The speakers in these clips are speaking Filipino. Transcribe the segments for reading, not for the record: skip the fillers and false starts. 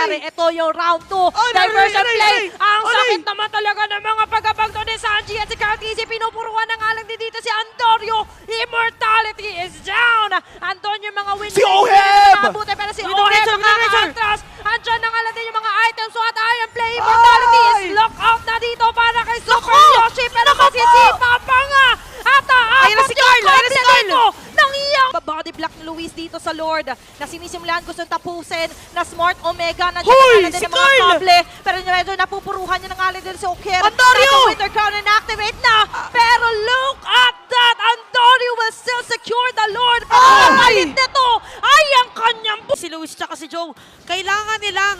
mangyayari. Ito yung round 2. Diversion play. Ang sakit naman talaga ng mga pagkabagto ni Sanji at si Cartesi. Pinupuruan ng alang din dito si Antonio. Immortality is down. Antonio, yung mga win. Si Oheb! Pero si Oheb nakaka-atras. Andyan na nga lang din yung mga items. So at I am play. Immortality is locked out na dito para kay Super Yoshi. Pero masisipa pa nga. At Ayun na si Carl! Ayun na si Carl! ng iyang body block ni Luis dito sa Lord na sinisimulan gusto tapusin na Smart Omega na dyan si din ng mga Carl! kable pero medyo napupuruhan niya ng alin din si Oker. Antonio! Winter Crown inactivate na pero look at that! Antonio will still secure the Lord pero ang alin nito ay ang kanyang Si Luis tsaka si Joe, kailangan nilang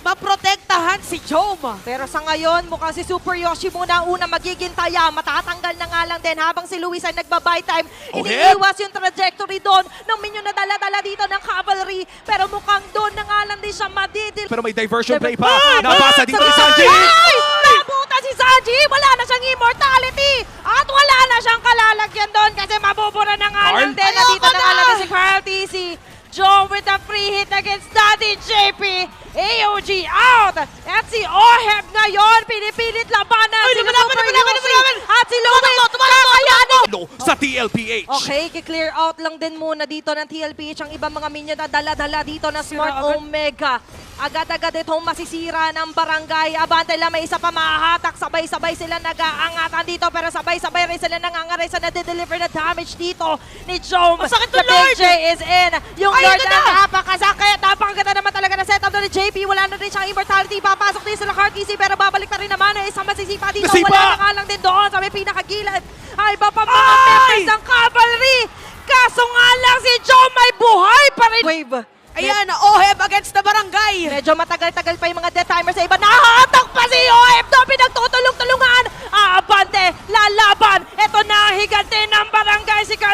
maprotektahan si Joe. pero sa ngayon, mukhang si Super Yoshi muna ang una magiging taya. Matatanggal na nga lang din habang si Luis ay nagba-buy time. Iniiwas yung trajectory doon ng minion na dala-dala dito ng cavalry. Pero mukhang doon na nga lang din siya madidil. Pero may diversion play pa. Nabasa dito ni Sanji. Ay! Nabuta si Sanji! Wala na siyang immortality! At wala na siyang kalalagyan doon kasi mabubura na nga lang din. Nandito na nga lang din si Carl TC. Joe with a free hit against Daddy JP. AOG out! At si Oheb ngayon, pinipilit labanan. Si Super Yoshi at si Louis. Kakayanin! Sa TLPH. Okay, i-clear out lang din muna dito ng TLPH ang ibang mga minion na dala-dala dito na Smart Omega. Agad-agad itong masisira ng barangay. Abante lang, may isa pa mahahatak. Sabay-sabay sila nag-aangatan dito pero sabay-sabay rin sila nangangaray sa nade-deliver na damage dito ni Joe. Masakit The to Big Lord! J is in. Yung Ayun Lord na na na! napakasakit. Napakaganda naman talaga na setup doon ni JP. Wala na rin siyang immortality. Papasok din sila Heart Easy pero babalik na rin naman. Isang masisipa dito. Nasipa! Wala na nga lang din doon sa may pinakagilid. Ay, iba pa mga members ng cavalry. Kaso nga lang si Joe may buhay pa rin. Wave. Ayan, Oheb against the barangay. Medyo matagal-tagal pa yung mga death timers sa iba. Nahahatak pa si OF doon. Pinagtutulong-tulungan. Aabante, lalaban. Ito na, higante ng barangay si Carl